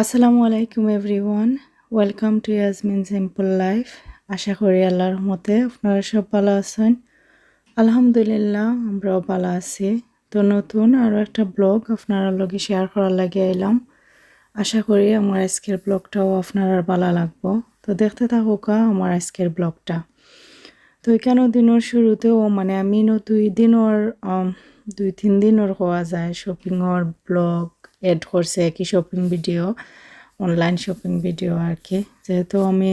আসসালামু আলাইকুম everyone, welcome to Yasmin simple life. আশা করি আল্লাহর রহমতে আপনারা সব ভালো আছেন। আলহামদুলিল্লাহ আমরাও ভালো আছি। তো নতুন আরও একটা ব্লগ আপনারা লগে শেয়ার করার লাগে এলাম। আশা করি আমার আজকের ব্লগটাও আপনারা ভালো লাগবো। তো দেখতে থাকুকা আমার আজকের ব্লগটা। তো এখানে দিনের শুরুতেও মানে আমি দুই তিন দিনের হওয়া যায় শপিংয়ের ব্লগ এড করছে, কি shopping video, online shopping video আর কি। যেহেতু আমি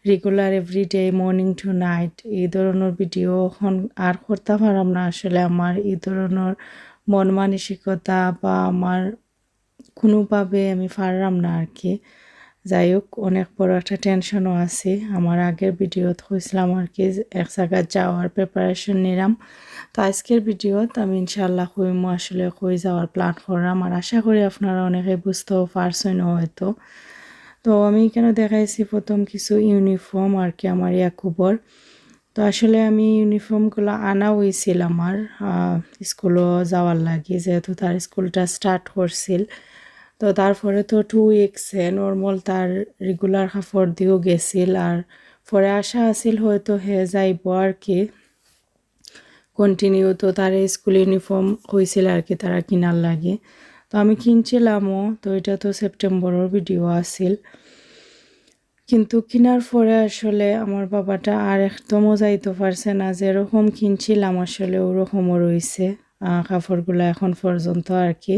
regular everyday morning to night এই ধরনের ভিডিও এখন আর করতে পারলাম না। আসলে আমার এই ধরনের মন মানসিকতা বা আমার কোনোভাবে আমি পারলাম না আর কি। যাই হোক, অনেক বড় একটা টেনশনও আছে। আমার আগের ভিডিওতে হয়েছিলাম আর কি এক জায়গায় যাওয়ার প্রিপারেশন নিলাম। তো আজকের ভিডিওত আমি ইনশাল্লাহ কইমো আসলে কই যাওয়ার প্ল্যান করলাম। আর আশা করি আপনারা অনেকে বুঝতেও পারছেন হয়তো। তো আমি এখানে দেখাইছি প্রথম কিছু ইউনিফর্ম আর কি আমার ইয়াকুবর। তো আসলে আমি ইউনিফর্মগুলো আনা হয়েছিল আমার স্কুলও যাওয়ার লাগে, যেহেতু তার স্কুলটা স্টার্ট করছিল। তো তারপরে তো 2 উইকস নর্মাল তার রেগুলার কাপড় দিয়েও গেছিল। আর পরে আশা আছিল হয়তো হে যাইব আর কি কন্টিনিউ। তো তার স্কুল ইউনিফর্ম হয়েছিল আর কি তারা কিনার লাগে। তো আমি কিনছিলামও। তো এটা তো সেপ্টেম্বরের ভিডিও আছিল, কিন্তু কেনার পরে আসলে আমার বাবাটা আর একদমও যাইতে পারছে না। যেরকম কিনছিলাম আসলে ওরকমও রয়েছে কাপড়গুলো এখন পর্যন্ত আর কি।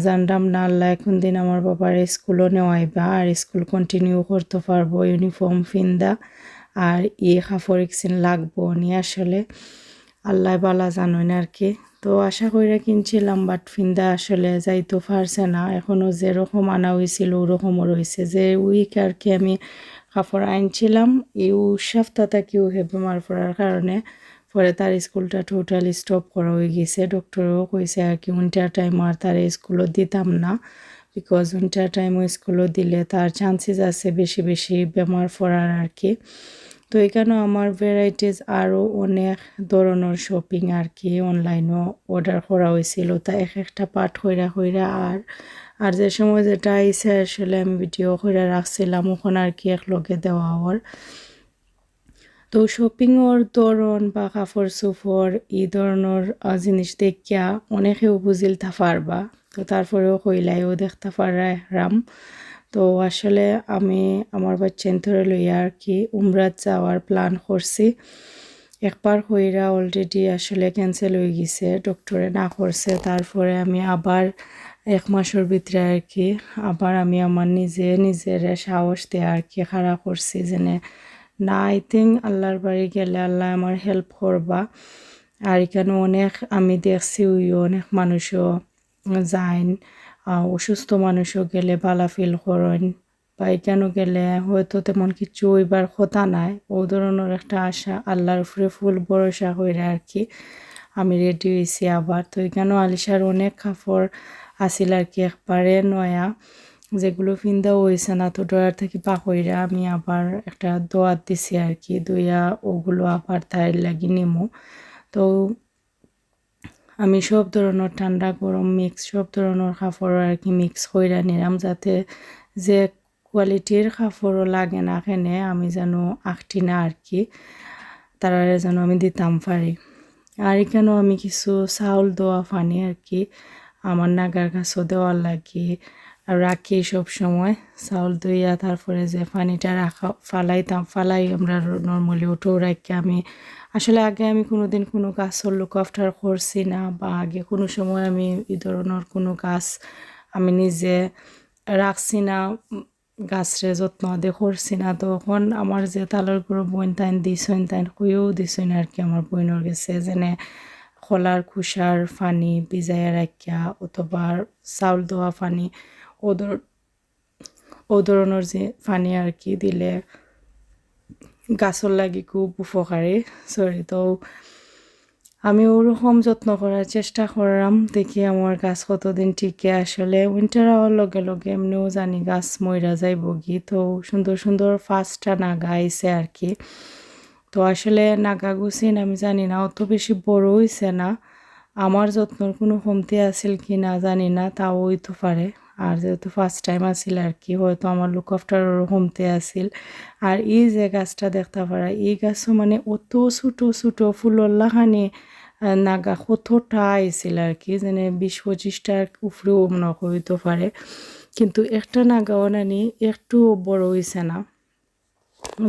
জানলাম না আল্লাহ কোন দিন আমার বাবার স্কুলও নেওয়াইবা আর স্কুল কন্টিনিউ করতে পারবো ইউনিফর্ম ফিন্দা। আর কাপড় একদিন লাগবো নি আসলে আল্লাহ বালা জানোই না আর কি। তো আশা কইরা কিনছিলাম, বাট ফিন্দা আসলে যাইতে পারছে না। এখনও যেরকম আনা হয়েছিল ওরকমও রয়েছে। যে উইক আর কি আমি কাপড় আনছিলাম এই সপ্তাহটা কেউ বেমার পড়ার কারণে পরে তার স্কুলটা টোটালি স্টপ করা হয়ে গেছে। ডক্টরও কইছে আর কি উইন্টার টাইম আর তার স্কুলও দিতাম না, বিকজ উইন্টার টাইমও স্কুলও দিলে তার চান্সেস আছে বেশি বেশি বেমার পড়ার আর কি। তো এখানেও আমার ভ্যারাইটিস আরও অনেক ধরনের শপিং আর কি অনলাইনও অর্ডার করা হয়েছিল। তা এক একটা পার্ট হইরা আর যে সময় যেটা আইসে আসলে আমি ভিডিও করে রাখছিলাম ওখানে আর কি একলগে দেওয়া হওয়ার। তো শপিংয়ের ধরন বা কাপড় চোপড় এই ধরনের জিনিস দেখিয়া অনেকেও বুঝিলতে পারবা। তো তারপরেও কইলাইও দেখতে পারাম। তো আসলে আমি আমার বাচ্চান ধরে লইয়া আর কি উমরাত যাওয়ার প্ল্যান করছি। একবার কইরা অলরেডি আসলে ক্যান্সেল হয়ে গেছে, ডক্টরে না করছে। তারপরে আমি আবার 1 মাসের ভিতরে আর কি আবার আমি আমার নিজের সাহস দিয়ে আর কি খাড়া করছি যে না, আই থিঙ্ক আল্লাহর বাড়ি গেলে আল্লাহ আমার হেল্প করবা। আর এখানে অনেক আমি দেখছি অনেক মানুষও যাইন, অসুস্থ মানুষও গেলে ভালো ফিল করেন, বা এখানেও গেলে হয়তো তেমন কিছু ওইবার কথা নাই। ও ধরনের একটা আশা আল্লাহর উপরে ফুল ভরসা করে আর কি আমি রেডি হয়েছি আবার। তো এখানেও আলিশার অনেক কাপড় আসিল আর কি একবারে নয়া, যেগুলো ফিন্দাও হয়েছে না। তো ড্রয়ার থেকে পাকইরা আমি আবার একটা দোয়াত দিছি আর কি, দইয়া ওগুলো আবার তাই লাগি নিমু। তো আমি সব ধরনের ঠান্ডা গরম মিক্স সব ধরনের কাপড় আর কি মিক্স কইরা নিলাম, যাতে যে কোয়ালিটির কাপড়ও লাগে না এখানে আমি যেন আঁকটি না আর কি তারা যেন আমি দিতাম পারি। আর এখানেও আমি কিছু চাউল দোয়া পানি আর কি আমার নাগার কাছেও দেওয়ার লাগে রাখি সব সময়। চাউল দইয়া তারপরে যে পানিটা ফালাই আমরা নর্মালি ওঠেও রাখি। আমি আসলে আগে আমি কোনোদিন কোনো গাছের লুক আফটার করছি না, বা আগে কোনো সময় আমি এই ধরনের কোনো গাছ আমি নিজে রাখছি না, গাছরে যত্ন দিয়ে করছি না। তখন আমার যে তালের গুঁড়ো বইন তাইন দিছইন তাইন খুঁয়েও দিছইন আর কি আমার বইনের গেছে যেনে খোলার খুসার পানি ভিজাইয়া রাখিয়া অথবা চাউল ধোয়া পানি ও ধরনের যে পানি আর কি দিলে গাছর লাগি খুব উপকারী। তো আমি ওরকম যত্ন করার চেষ্টা করলাম, দেখি আমার গাছ কতদিন টিকে। আসলে উইন্টার হওয়ার লগে লগে এমনিও জানি গাছ মইরা যাইব গি। তো সুন্দর সুন্দর 5টা নাগা আইছে আর কি। তো আসলে নাগা গুছিন আমি জানি না, অত বেশি বড় হইছে না। আমার যত্নর কোনো কমতি আছিল কি না জানি না, তাও হইতে পারে। আর যেহেতু ফার্স্ট টাইম আসিল আর কি, হয়তো আমার লুক আফটার হোমতে আসিল। আর এই যে গাছটা দেখতে পারা, এই গাছও মানে অত ছোটো ছোটো ফুলল্লাখানি নাগা কতটা আইছিল আর কি, যেনে 20-25টার উপরেও মনে হইতে পারে, কিন্তু একটা নাগাও নানি একটু বড় হইছে না।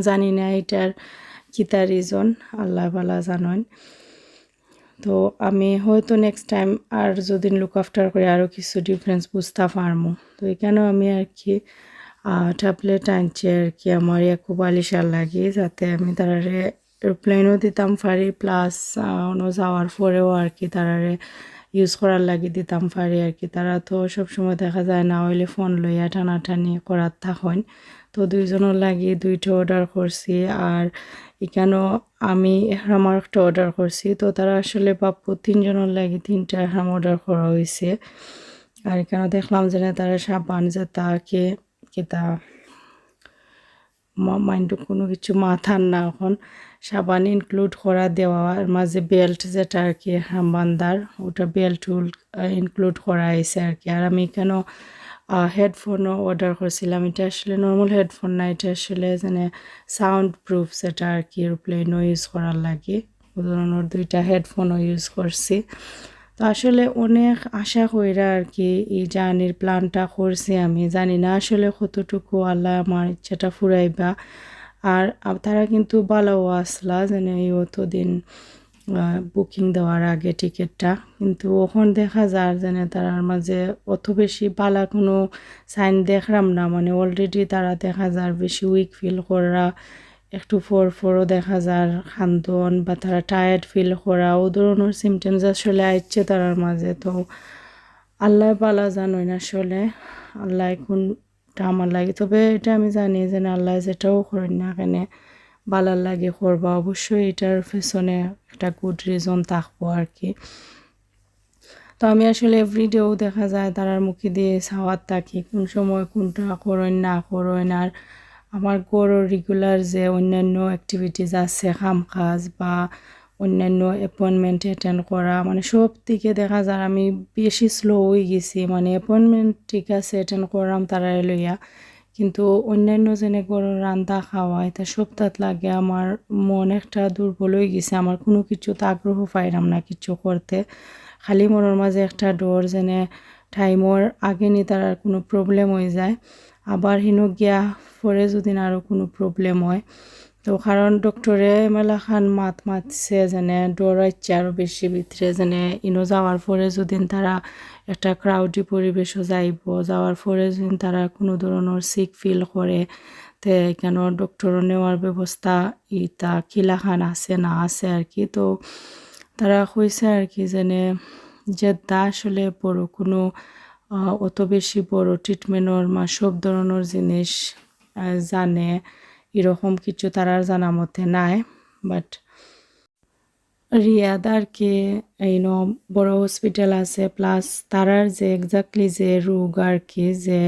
জানি না এটার কিতা রিজন, আল্লাহ ভালা জানেন। তো আমি হয়তো নেক্সট টাইম আর যদি লুক আফটার করে আরও কিছু ডিফারেন্স বুঝতে পারবো। তো এখানেও আমি আর কি ট্যাবলেট আনছি আর কি আমার খুব আলিশান লাগে, যাতে আমি তারারে এরোপ্লেনও দিতাম পারি, প্লাস যাওয়ার পরেও আর কি তারারে ইউজ করার লাগে দিতাম পারি আর কি। তারা তো সবসময় দেখা যায় না হইলে ফোন লইয়া টানাটানি করার থাকেন। তো দুইজনের লাগি দুইটা অর্ডার করছি। আর এখানেও আমি এহরাম একটা অর্ডার করছি। তো তারা আসলে বাপু 3জনের লাগি 3টা এহরাম অর্ডার করা হয়েছে। আর এখানে দেখলাম যে তারা সাবান যেটাকে কিতা মাইন্ড কোনো কিছু মাথার না, এখন সাবান ইনক্লুড করা দেওয়ার মাঝে বেল্ট যেটা আর কি বান্দার, ওটা বেল্ট ইনক্লুড করা হয়েছে আর কি। আর আমি এখানেও হেডফোনও অর্ডার করছিলাম। এটা আসলে নর্মাল হেডফোন না, এটা আসলে যেন সাউন্ড প্রুফ যেটা আর কি এরোপ্লেনও ইউজ করার লাগে, ও ধরনের 2টা হেডফোনও ইউজ করছি। তো আসলে অনেক আশা কইরা আর কি এই জার্নির প্ল্যানটা করছি। আমি জানি না আসলে কতটুকু আল্লাহ আমার ইচ্ছাটা ফুরাইবা। আর তারা কিন্তু ভালোও আসলা, যেন এই অতদিন বুকিং দেওয়ার আগে টিকিটটা, কিন্তু ওখান দেখা যায় যেন তারার মাঝে অত বেশি বালা কোনো সাইন দেখলাম না। মানে অলরেডি তারা দেখা যায় বেশি উইক ফিল করা, একটু ফরও দেখা যায় খান্দন, বা তারা টায়ার্ড ফিল করা, ও ধরনের সিমটমস আসলে আইচ্ছে তারার মাঝে। তো আল্লাহ বালা জানোই না আসলে, আল্লাহ কোনটা আমার লাগে। তবে এটা আমি জানি যে আল্লাহ যেটাও করেন না কেন বালার লাগে করবা, অবশ্যই এটার পেছনে একটা গুড রিজন থাকবো আর কি। তো আমি আসলে এভরিডেও দেখা যায় তারার মুখে দিয়ে সাওয়ার থাকি কোন সময় কোনটা করেন না করেন। আর আমার গরো রেগুলার যে অন্যান্য অ্যাক্টিভিটিস আছে, কাম কাজ বা অন্যান্য অ্যাপয়েন্টমেন্ট অ্যাটেন্ড করা, মানে সব থেকে দেখা যায় আমি বেশি স্লো হয়ে গেছি। মানে অ্যাপয়েন্টমেন্ট ঠিক আছে অ্যাটেন্ড করলাম তারা লইয়া, কিন্তু অন্যান্য যেনে গরো রান্না খাওয়া এটা সপ্তাহ লাগে আমার মন একটা দুর্বল হয়ে গেছে। আমার কোনো কিছুতে আগ্রহ পাইলাম না কিছু করতে, খালি মনের মাঝে একটা ডর যেনে টাইমর আগে নি তার আর কোনো প্রবলেম হয়ে যায়, আবার হিনো গিয়া পরে যদি আরও কোনো প্রবলেম হয়। তো কারণ ডক্টরে মেলা খান মাতছে যেনে ডর হচ্ছে আরও বেশি ভিতরে, যেনে ইনো যাওয়ার পরে যদি তারা একটা ক্রাউডি পরিবেশও যাওয়ার পরে যদি তারা কোনো ধরনের সিক ফিল করে, তে কেন ডক্টরও নেওয়ার ব্যবস্থা ইটা কিলাখান আছে না আছে আর কি। তো তারা কইছে আর কি যেনে যে তা আসলে বড় কোনো অত বেশি বড় ট্রিটমেন্টর সব ধরনের জিনিস জানে এরকম কিছু তারার জানা মতে নাই। বাট রিয়াদ আর কি বড় হসপিটাল আছে, প্লাস তারার যে এক্স্যাক্টলি যে রোগ আর কি যে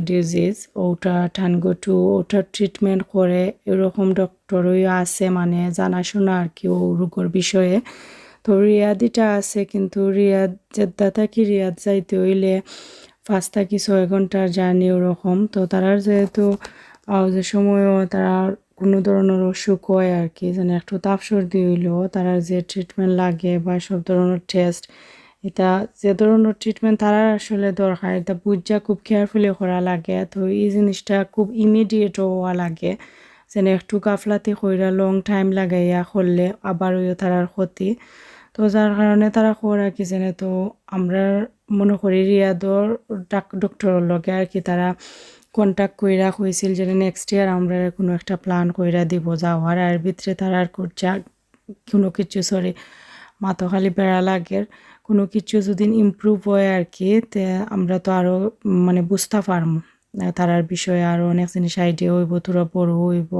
ডিজিজ ওটা টানগটু ওটার ট্রিটমেন্ট করে এরকম ডক্টরই আছে, মানে জানাশোনা আর কি ও রোগের বিষয়ে। তো রিয়াদিটা আছে, কিন্তু রিয়াদ জেদ্দা থাকি রিয়াদ যাইতে হইলে 5 থেকে 6 ঘন্টার জার্নি ওরকম। তো তারার যেহেতু যে সময়ও তারা কোনো ধরনের অসুখ হয় আর কি, যেন একটু তাপ সর্দি হইলেও তারা যে ট্রিটমেন্ট লাগে বা সব ধরনের টেস্ট, এটা যে ধরনের ট্রিটমেন্ট তারা আসলে দরকার এটা বুঝা খুব কেয়ারফুলি করা লাগে। তো এই জিনিসটা খুব ইমিডিয়েট হওয়া লাগে, যেন একটু গাফলাতি কইরা লং টাইম লাগাইয়া করলে আবার ওই তারার ক্ষতি। তো যার কারণে তারা করা কি জানে, তো আমরা মনে করি রিয়াদর ডক্টরের লগে আর কি তারা কন্ট্যাক্ট কইরা হয়েছিল যে নেক্সট ইয়ার আমরা কোনো একটা প্ল্যান কইরা দিব যাওয়ার। আর ভিতরে তারা আর করছে কোনো কিছু মাথা খালি বেড়া লাগে, কোনো কিছু যদি ইমপ্রুভ হয় আর কি, তে আমরা তো আরও মানে বুঝতে পারবো তারার বিষয়ে আরও অনেক জিনিস আইডিয়া হইব, তোরা বড় হইব।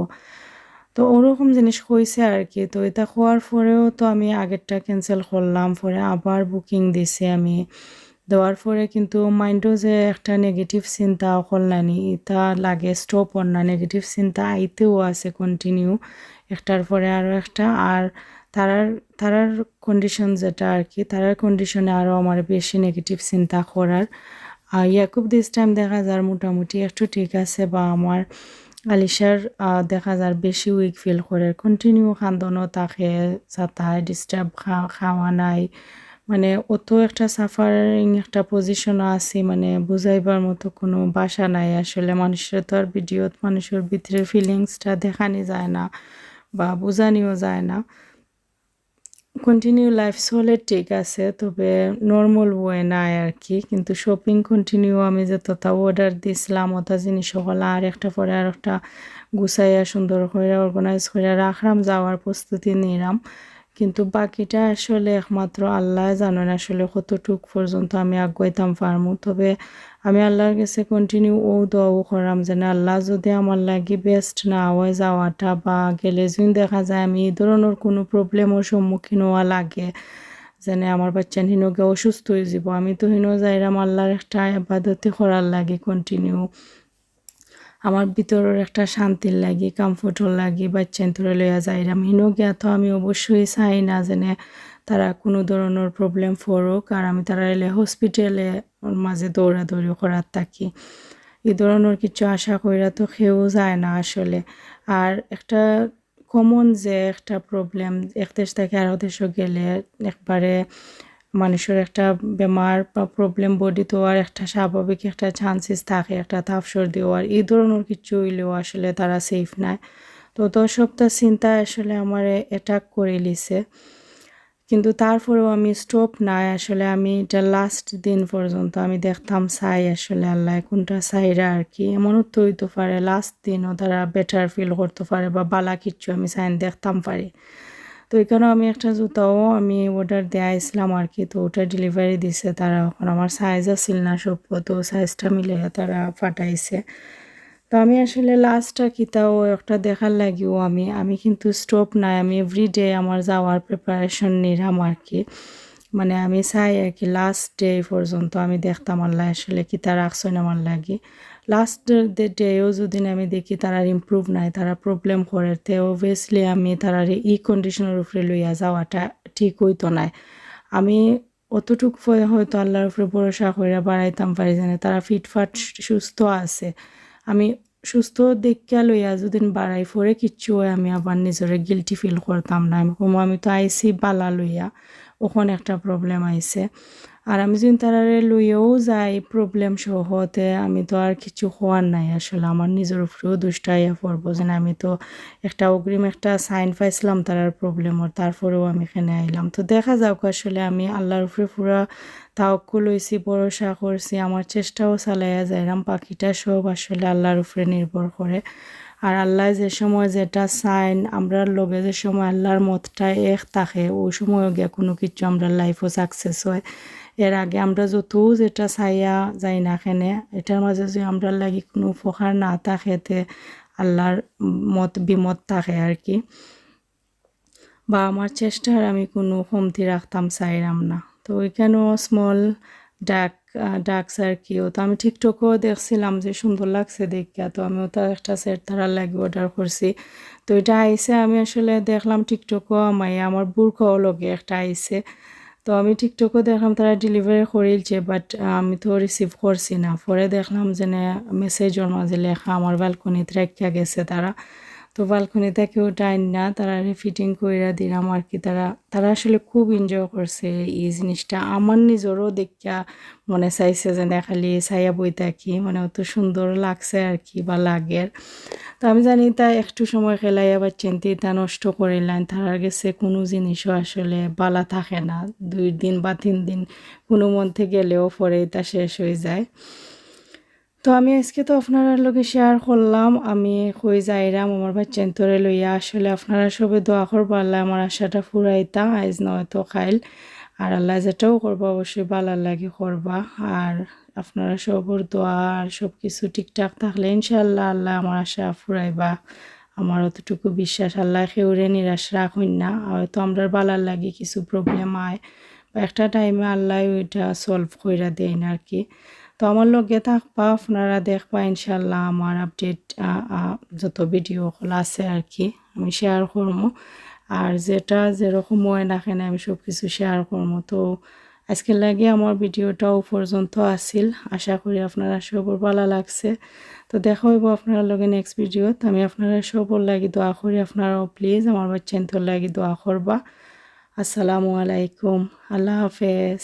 তো ওরকম জিনিস হয়েছে আর কি। তো এটা হওয়ার পরেও তো আমি আগেরটা ক্যান্সেল করলাম, পরে আবার বুকিং দিছি আমি, দেওয়ার পরে কিন্তু মাইন্ডও যে একটা নেগেটিভ চিন্তা করলানি এটা লাগে স্টপ হন না, নেগেটিভ চিন্তা আইতেও আছে কন্টিনিউ একটার পরে আরও একটা। আর তারার কন্ডিশন যেটা আর কি তারার কন্ডিশনে আরও আমার বেশি নেগেটিভ চিন্তা করার। ইয়াকুব দিস টাইম দেখা যার মোটামুটি একটু ঠিক আছে, বা আমার আলিশার দেখা যার বেশি উইক ফিল করে, কন্টিনিউ খান্দনও তাকে চাতায় ডিস্টার্ব খাওয়া নাই, মানে অত একটা সাফারিং একটা পজিশনও আছি, মানে বুঝাইবার মতো কোনো ভাষা নাই আসলে। মানুষের তো আর ভিডিওত মানুষের ভিতরে ফিলিংসটা দেখানি যায় না বা বোঝানিও যায় না। কন্টিনিউ লাইফ চলে ঠিক আছে, তবে নর্মাল ওয়ে নাই আর কি। কিন্তু শপিং কন্টিনিউ আমি যতটা অর্ডার দিছিলাম ওটা জিনিস সকল আর একটা পরে আর একটা গুছাইয়া সুন্দর করে অর্গানাইজ করে রাখলাম, যাওয়ার প্রস্তুতি নিলাম। কিন্তু বাকিটা আসলে একমাত্র আল্লাহ জানেন আসলে কতটুক পর্যন্ত আমি আগাইতাম পারমু। তবে আমি আল্লাহর কাছে কন্টিনিউ দোয়াও করাম যেন আল্লাহ যদি আমার লাগি বেস্ট না হয় যাওয়াটা, বা গেলে যদি দেখা যায় আমি এই ধরনের কোনো প্রবলেমের সম্মুখীন হওয়া লাগে, যেন আমার বাচ্চা হিনকে অসুস্থ হয়ে যাব, আমি তো হিনো যাইরাম আল্লাহর একটা ইবাদতে করার লাগে কন্টিনিউ, আমার ভিতরের একটা শান্তির লাগি কমফোর্টর লাগি বাচ্চা ধরে লইয়া যাইরাম হিনো গিয়া। তো আমি অবশ্যই চাই না যেন তারা কোনো ধরনের প্রবলেম পড়ুক, আর আমি তারা এলে হসপিটালে মাঝে দৌড়াদৌড়ি করার থাকি, এই ধরনের কিছু আশা কইরা তো কেউ যায় না আসলে। আর একটা কমন যে একটা প্রবলেম এক দেশ থেকে আরও দেশে গেলে একবারে মানুষের একটা বেমার বা প্রবলেম বডি তো আর একটা স্বাভাবিক একটা চান্সেস থাকে একটা তাপ সর্দি হওয়ার, এই ধরনের কিছু হইলেও আসলে তারা সেফ নাই। তো সপ্তাহ চিন্তা আসলে আমার অ্যাটাক করে লিছে, কিন্তু তারপরেও আমি স্টপ নাই আসলে। আমি এটা লাস্ট দিন পর্যন্ত আমি দেখতাম চাই আসলে আল্লাহ কোনটা চাইরা আর কি। এমনও তো হইতে পারে লাস্ট দিনও তারা বেটার ফিল করতে পারে বা বালা কিচ্ছু আমি সাইন দেখতাম পারি। তো এখানেও আমি একটা জুতাও আমি অর্ডার দেয়াইছিলাম আর কি, তো ওটা ডেলিভারি দিছে তারা। এখন আমার সাইজ আসিল না সব, তো সাইজটা মিলে তারা পাঠাইছে। তো আমি আসলে লাস্টটা কিতাও একটা দেখার লাগিও আমি কিন্তু স্টপ নাই, আমি এভরিডে আমার যাওয়ার প্রিপারেশন নিলাম আর কি। মানে আমি চাই আর কি লাস্ট ডে পর্যন্ত আমি দেখতাম আল্লাহ আসলে কিতা রাখছেন আমার লাগি। লাস্ট ডেও যদি আমি দেখি তারার ইমপ্রুভ নাই, তারা প্রবলেম করে, তো অবভিয়াসলি আমি তারার ই কন্ডিশনের উপরে লইয়া যাওয়াটা ঠিক হইতো না। আমি অতটুকু হয়তো আল্লাহর উপরে ভরসা কইরা বাড়াইতাম পারি যেন তারা ফিটফাট সুস্থ আছে। আমি সুস্থ দেখিয়া লইয়া যদি বাড়াই পরে কিচ্ছু হয় আমি আবার নিজরে গিলটি ফিল করতাম না। আমি তো আইসি বালা লইয়া, ওখানে একটা প্রবলেম আইছে। আর আমি যদি তারারে লইয়াও যাই প্রবলেম সহতে, আমি তো আর কিছু হওয়ার নাই আসলে। আমার নিজের উপরেও দুষ্টাইয়া পড়বো যেন আমি তো একটা অগ্রিম একটা সাইন পাইছিলাম তারার প্রবলেমর, তারপরেও আমি এখানে আইলাম। তো দেখা যাক আসলে আমি আল্লাহর উপরে পুরা তাওয়াক্কুল লইছি, ভরসা করছি, আমার চেষ্টাও চালাইয়া যাইলাম। পাখিটা সব আসলে আল্লাহর উপরে নির্ভর করে। আর আল্লাহ যে সময় যেটা চাইন আমরা লগে, যে সময় আল্লাহর মতটা এক থাকে ওই সময় গিয়ে কোনো কিছু আমরা লাইফও সাকসেস হয়। এর আগে আমরা যতও যেটা চাইয়া যাই না কেনে, এটার মাঝে যদি আমরা লাগি কোনো উপকার না থাকেতে আল্লাহর মত বিমত থাকে আর কি, বা আমার চেষ্টার আমি কোনো কমতি রাখতাম চাইরাম না। তো ওইখানেও স্মল ডাকস আর কি, তো আমি টিকটকও দেখছিলাম যে সুন্দর লাগছে দেখা, তো আমি ওটা একটা সেট তারা লাগে অর্ডার করছি। তো এটা আইসে আমি আসলে দেখলাম টিকটকও আমার বুরখাও লগে একটা আইসে। তো আমি টিকটকও দেখলাম তারা ডেলিভারি করিলছে, বাট আমি তো রিসিভ করছি না। পরে দেখলাম যে মেসেজের মাঝে লেখা আমার ব্যালকনিতে রেখা গেছে তারা। তো ব্যালকনি থেকেও টাইম না তারা ফিটিং কইরা দিলাম আর কি। তারা আসলে খুব এনজয় করছে এই জিনিসটা। আমার নিজেরও দেখা মনে চাইছে যে খালি চাইয়া বই থাকি, মানে অত সুন্দর লাগছে আর কি বা লাগের। তো আমি জানি তা একটু সময় খেলাইয়া পাচ্ছেন তা নষ্ট করিলেন, তার গেছে কোনো জিনিসও আসলে বালা থাকে না। 2 দিন বা 3 দিন কোনো মধ্যে গেলেও পরে তা শেষ হয়ে যায়। তো আমি আজকে তো আপনারা লগে শেয়ার করলাম আমি কই যাইরাম আমার বাচ্চান তোরে লইয়া। আসলে আপনারা সবে দোয়া করবা আল্লাহ আমার আশাটা ফুরাইতা, আইজ নয়তো খাইল। আর আল্লাহ যেটাও করবা অবশ্যই ভালো লাগে করবা। আর আপনারা সবর দোয়া আর সব কিছু ঠিকঠাক থাকলে ইনশাআল্লাহ আল্লাহ আমার আশা ফুরাইবা। আমার অতটুকু বিশ্বাস, আল্লাহ কেউরে নিরাশ রাখুন না। হয়তো আমরা ভালো লাগে কিছু প্রবলেম আয় বা একটা টাইমে আল্লাহ ওইটা সলভ কইরা দেয় না আর কি। তো আমার লগে থাকবা, আপনারা দেখবা ইনশাল্লাহ আমার আপডেট যত ভিডিও আছে আর কি আমি শেয়ার করবো। আর যেটা যেরকম হয় না কেন আমি সব কিছু শেয়ার করবো। তো আজকের লাগে আমার ভিডিওটাও পর্যন্ত আসিল। আশা করি আপনারা সবার ভালো লাগছে। তো দেখা হইব আপনারা লগে নেক্সট ভিডিওত। আমি আপনারা সবার লাগি দোয়া করি, আপনারাও প্লিজ আমার বাচ্চান্তর লাগি দোয়া করবা। আসসালামু আলাইকুম, আল্লাহ হাফেজ।